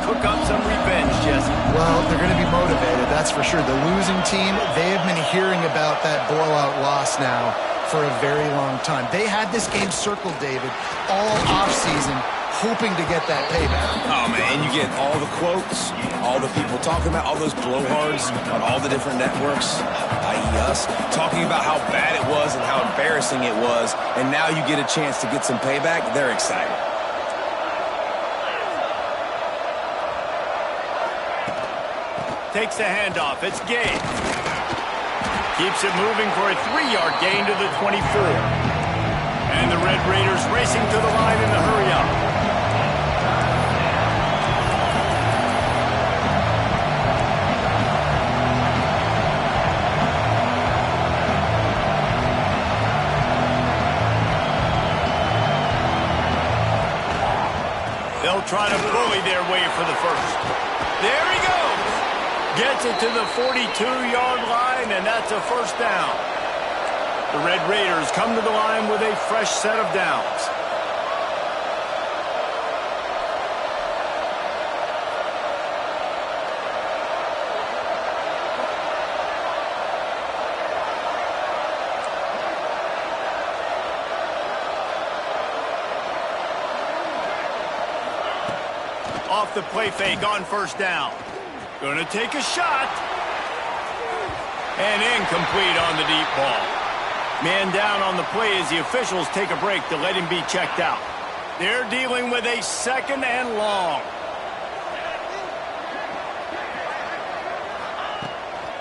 cook up some revenge, Jesse. Well, they're going to be motivated, that's for sure. The losing team, they have been hearing about that blowout loss now for a very long time. They had this game circled, David, all offseason, hoping to get that payback. Oh, man, you get all the quotes, all the people talking about, all those blowhards on all the different networks, i.e. us, talking about how bad it was and how embarrassing it was, and now you get a chance to get some payback. They're excited. Takes the handoff. It's Gay. Keeps it moving for a 3-yard gain to the 24. And the Red Raiders racing to the line in the hurry-up. They'll try to bully their way for the first. There he goes. Gets it to the 42-yard line, and that's a first down. The Red Raiders come to the line with a fresh set of downs. Off the play fake on first down. Gonna take a shot. And incomplete on the deep ball. Man down on the play as the officials take a break to let him be checked out. They're dealing with a second and long.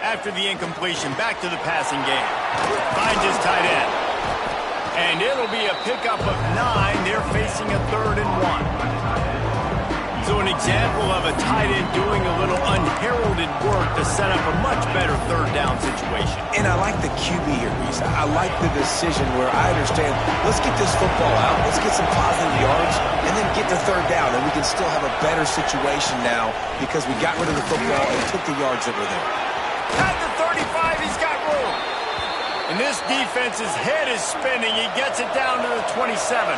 After the incompletion, back to the passing game. Finds his tight end. And it'll be a pickup of 9. They're facing a 3rd and 1. So an example of a tight end doing a little unheralded work to set up a much better 3rd down situation. And I like the QB here, Reese. I like the decision where I understand, let's get this football out, let's get some positive yards, and then get to 3rd down, and we can still have a better situation now because we got rid of the football and took the yards that were there. At the 35, he's got room. And this defense's head is spinning. He gets it down to the 27.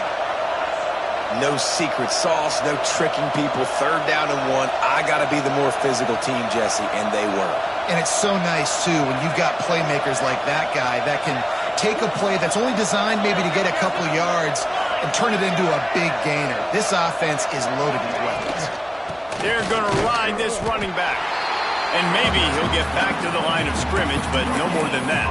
No secret sauce, no tricking people. 3rd down and 1. I got to be the more physical team, Jesse, and they were. And it's so nice, too, when you've got playmakers like that guy that can take a play that's only designed maybe to get a couple of yards and turn it into a big gainer. This offense is loaded with weapons. They're going to ride this running back. And maybe he'll get back to the line of scrimmage, but no more than that.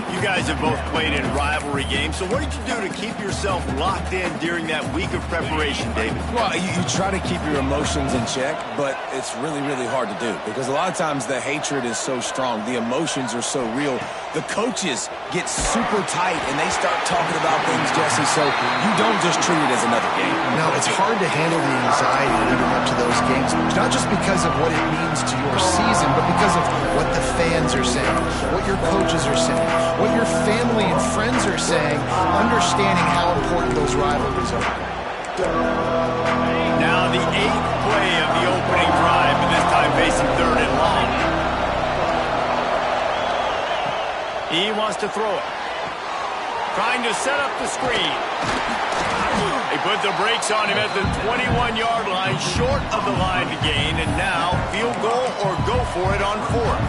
You guys have both played in rivalry games, so what did you do to keep yourself locked in during that week of preparation, David? Well, you try to keep your emotions in check, but it's really, really hard to do because a lot of times the hatred is so strong. The emotions are so real. The coaches get super tight, and they start talking about things, Jesse, so you don't just treat it as another game. No, it's hard to handle the anxiety leading up to those games, not just because of what it means to your season, but because of what the fans are saying, what your coaches are saying, what your family and friends are saying, understanding how important those rivalries are. Now the 8th play of the opening drive, but this time facing 3rd and long. He wants to throw it. Trying to set up the screen. They put the brakes on him at the 21-yard line, short of the line to gain, and now field goal or go for it on 4th.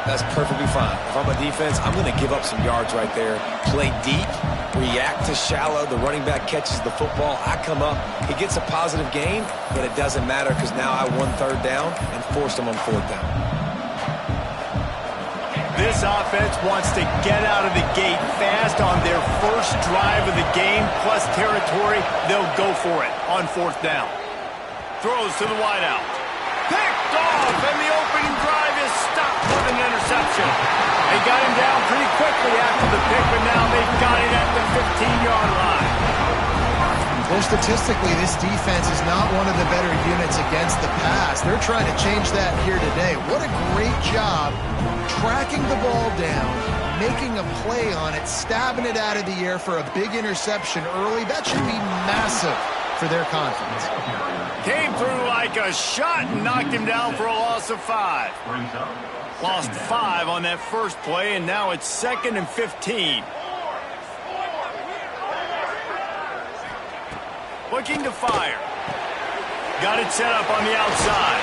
That's perfectly fine. If I'm a defense, I'm going to give up some yards right there. Play deep, react to shallow. The running back catches the football. I come up. He gets a positive gain, but it doesn't matter because now I won 3rd down and forced him on 4th down. This offense wants to get out of the gate fast on their first drive of the game, plus territory. They'll go for it on 4th down. Throws to the wideout. Picked off, and the opening drive is stopped with an interception. They got him down pretty quickly after the pick, but now they've got it at the 15-yard line. Well, statistically, this defense is not one of the better units against the pass. They're trying to change that here today. What a great job tracking the ball down, making a play on it, stabbing it out of the air for a big interception early. That should be massive for their confidence. Came through like a shot and knocked him down for a loss of 5. Lost 5 on that first play, and now it's 2nd and 15. Looking to fire. Got it set up on the outside.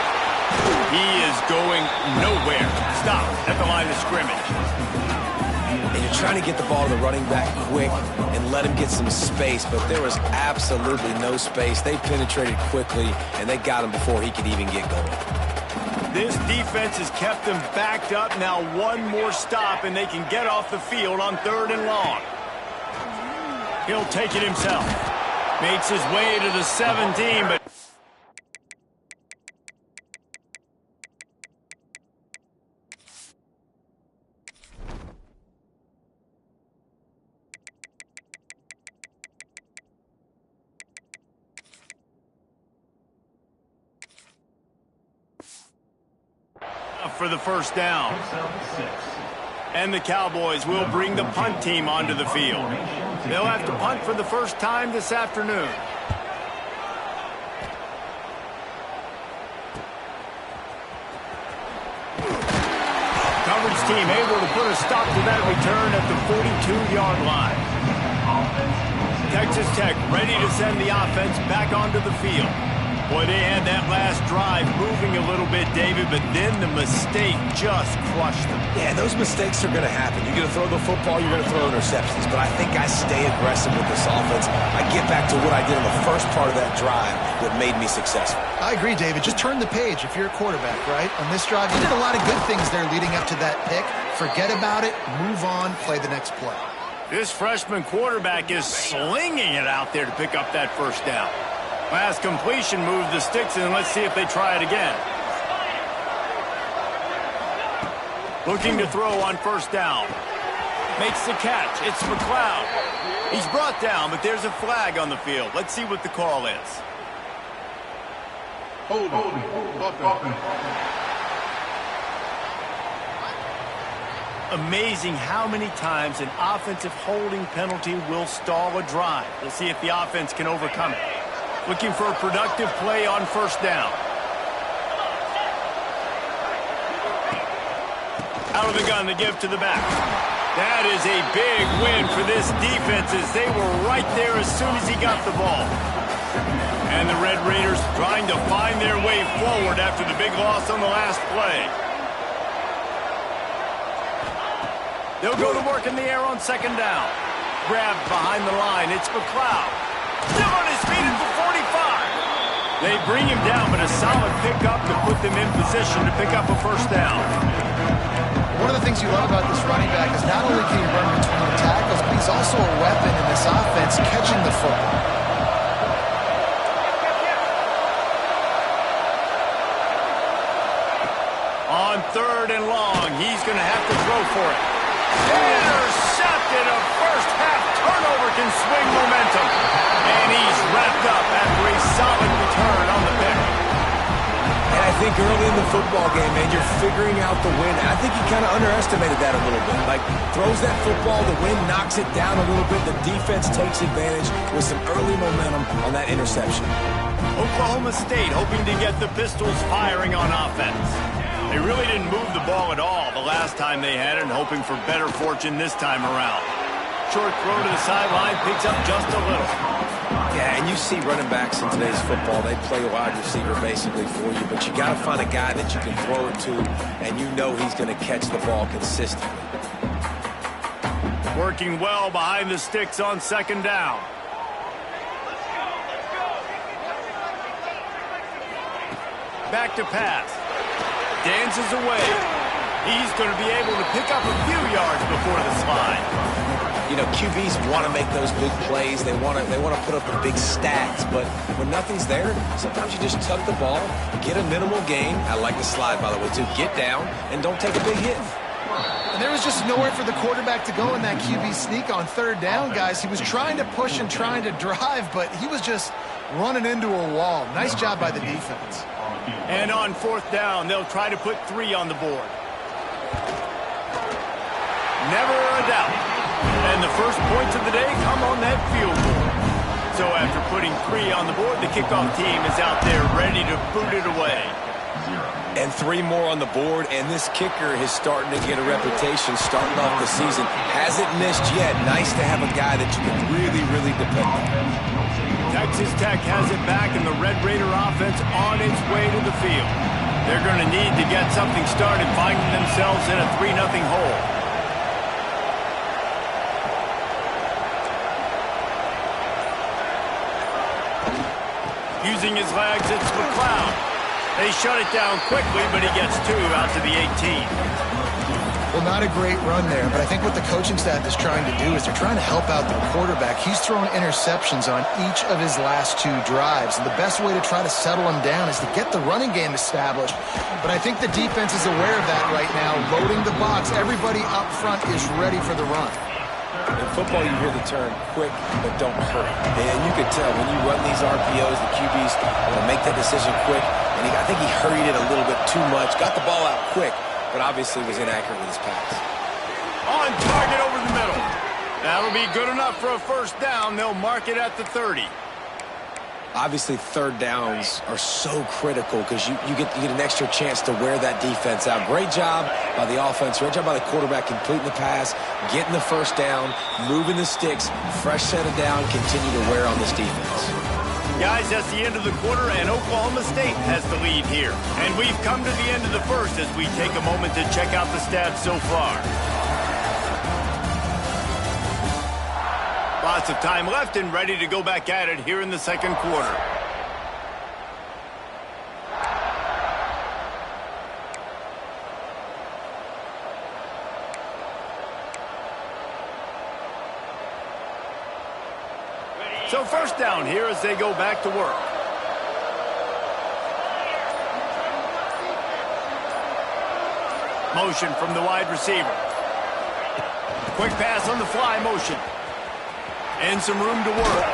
He is going nowhere. Stop at the line of scrimmage. And you're trying to get the ball to the running back quick and let him get some space, but there was absolutely no space. They penetrated quickly, and they got him before he could even get going. This defense has kept them backed up. Now one more stop, and they can get off the field on 3rd and long. He'll take it himself. Makes his way to the 17, but... for the first down. And the Cowboys will bring the punt team onto the field. They'll have to punt for the first time this afternoon. Coverage team able to put a stop to that return at the 42-yard line. Texas Tech ready to send the offense back onto the field. Boy, they had that last drive moving a little bit, David, but then the mistake just crushed them. Yeah, those mistakes are going to happen. You're going to throw the football, you're going to throw interceptions. But I think I stay aggressive with this offense. I get back to what I did in the first part of that drive that made me successful. I agree, David. Just turn the page if you're a quarterback, right? On this drive, you did a lot of good things there leading up to that pick. Forget about it, move on, play the next play. This freshman quarterback is slinging it out there to pick up that first down. Last completion moved the sticks, and let's see if they try it again. Looking to throw on first down. Makes the catch. It's McLeod. He's brought down, but there's a flag on the field. Let's see what the call is. Amazing how many times an offensive holding penalty will stall a drive. We'll see if the offense can overcome it. Looking for a productive play on first down. Out of the gun to give to the back. That is a big win for this defense as they were right there as soon as he got the ball. And the Red Raiders trying to find their way forward after the big loss on the last play. They'll go to work in the air on second down. Grabbed behind the line. It's McLeod. Still on his feet at the 45. They bring him down, but a solid pickup to put them in position to pick up a first down. One of the things you love about this running back is not only can he run between the tackles, but he's also a weapon in this offense catching the football. On 3rd and long, he's going to have to throw for it. Intercepted. A first half turnover can swing momentum. And he's wrapped up after a solid return on the pick. And I think early in the football game, man, you're figuring out the wind. I think he kind of underestimated that a little bit. Like, throws that football, the wind knocks it down a little bit. The defense takes advantage with some early momentum on that interception. Oklahoma State hoping to get the Pistols firing on offense. They really didn't move the ball at all the last time they had it, and hoping for better fortune this time around. Short throw to the sideline, picks up just a little. Yeah, and you see running backs in today's football, they play a wide receiver basically for you, but you got to find a guy that you can throw it to, and you know he's going to catch the ball consistently. Working well behind the sticks on second down. Back to pass. Dances away. He's going to be able to pick up a few yards before the slide. You know, QBs want to make those big plays. They want to put up the big stats. But when nothing's there, sometimes you just tuck the ball, get a minimal gain. I like the slide, by the way, too. Get down and don't take a big hit. And there was just nowhere for the quarterback to go in that QB sneak on 3rd down, guys. He was trying to push and trying to drive, but he was just running into a wall. Nice job by the defense. And on 4th down, they'll try to put 3 on the board. Never a doubt. And the first points of the day come on that field goal. So after putting 3 on the board, the kickoff team is out there ready to boot it away. And 3 more on the board, and this kicker is starting to get a reputation starting off the season. Hasn't missed yet. Nice to have a guy that you can really, really depend on. Texas Tech has it back, and the Red Raider offense on its way to the field. They're going to need to get something started, finding themselves in a 3-0 hole. Using his legs, it's McLeod. They shut it down quickly, but he gets 2 out to the 18. Well, not a great run there, but I think what the coaching staff is trying to do is they're trying to help out their quarterback. He's thrown interceptions on each of his last 2 drives, and the best way to try to settle him down is to get the running game established. But I think the defense is aware of that right now, loading the box. Everybody up front is ready for the run. In football, you hear the term quick, but don't hurry. And you can tell when you run these RPOs, the QBs want to make that decision quick. And I think he hurried it a little bit too much, got the ball out quick, but obviously was inaccurate with his pass. On target over the middle. That'll be good enough for a first down. They'll mark it at the 30. Obviously, third downs are so critical because you get an extra chance to wear that defense out. Great job by the offense. Great job by the quarterback completing the pass, getting the first down, moving the sticks, fresh set of down, continue to wear on this defense. Guys, that's the end of the quarter, and Oklahoma State has the lead here. And we've come to the end of the first as we take a moment to check out the stats so far. Lots of time left and ready to go back at it here in the second quarter. So first down here as they go back to work. Motion from the wide receiver. Quick pass on the fly motion. And some room to work.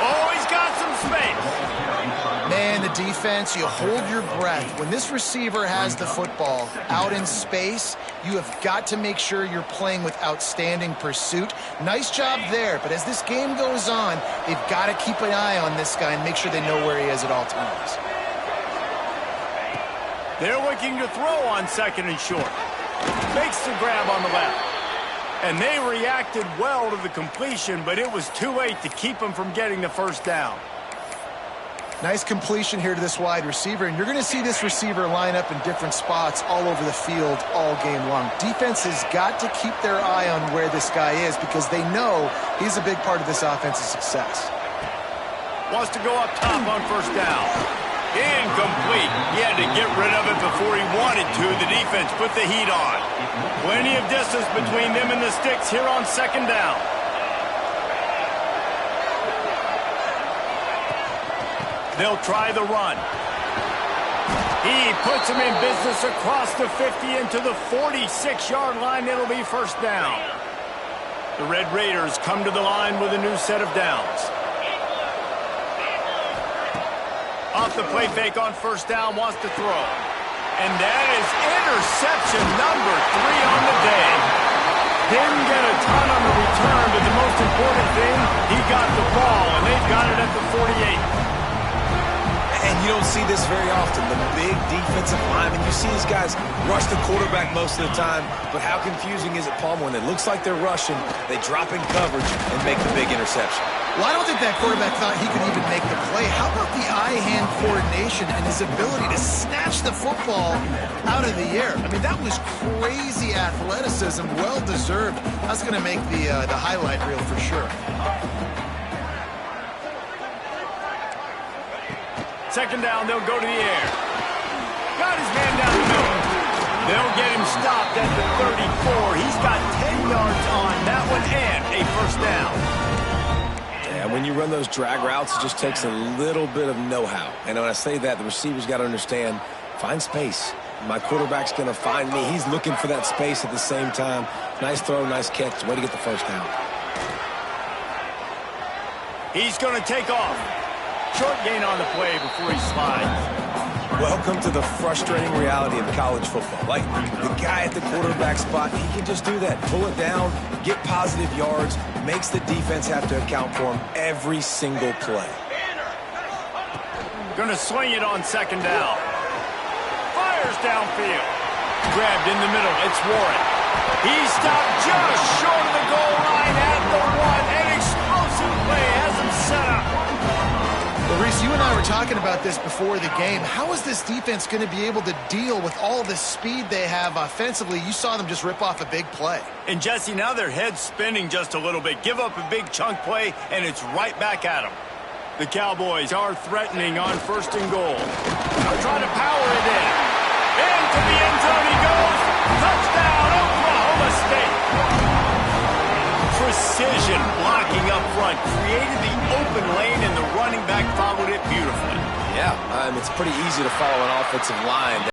Oh, he's got some space. Man, the defense, you hold your breath. When this receiver has the football out in space, you have got to make sure you're playing with outstanding pursuit. Nice job there, but as this game goes on, they've got to keep an eye on this guy and make sure they know where he is at all times. They're looking to throw on second and short. Makes the grab on the left. And they reacted well to the completion, but it was too late to keep them from getting the first down. Nice completion here to this wide receiver, and you're going to see this receiver line up in different spots all over the field all game long. Defense has got to keep their eye on where this guy is because they know he's a big part of this offense's success. Wants to go up top on first down. Incomplete. He had to get rid of it before he wanted to. The defense put the heat on. Plenty of distance between them and the sticks here on second down. They'll try the run. He puts him in business across the 50 into the 46-yard line. It'll be first down. The Red Raiders come to the line with a new set of downs. Off the play fake on first down, wants to throw. And that is interception number 3 on the day. Didn't get a ton on the return, but the most important thing, he got the ball, and they've got it at the 48. And you don't see this very often, the big defensive linemen. You see these guys rush the quarterback most of the time, but how confusing is it, Palmer, when it looks like they're rushing, they drop in coverage and make the big interception? Well, I don't think that quarterback thought he could even make the play. How about the eye-hand coordination and his ability to snatch the football out of the air? I mean, that was crazy athleticism, well-deserved. That's going to make the highlight reel for sure. Second down, they'll go to the air. Got his man down the middle. They'll get him stopped at the 34. He's got 10 yards on that one and a first down. Yeah, when you run those drag routes, it just takes a little bit of know-how. And when I say that, the receiver's got to understand, find space. My quarterback's going to find me. He's looking for that space at the same time. Nice throw, nice catch. Way to get the first down. He's going to take off. Short gain on the play before he slides. Welcome to the frustrating reality of college football. Like, the guy at the quarterback spot, he can just do that. Pull it down, get positive yards, makes the defense have to account for him every single play. Gonna swing it on second down. Fires downfield. Grabbed in the middle. It's Warren. He stopped just short of the goal line at the 1. An explosive play has him set up. Reese, you and I were talking about this before the game. How is this defense going to be able to deal with all the speed they have offensively? You saw them just rip off a big play. And, Jesse, now their head's spinning just a little bit. Give up a big chunk play, and it's right back at them. The Cowboys are threatening on 1st and goal. They'll try to power it in. Into the end zone he goes. Touchdown, Oklahoma State. Precision blocking up front. Created the open lane, and the running back followed it beautifully. Yeah, it's pretty easy to follow an offensive line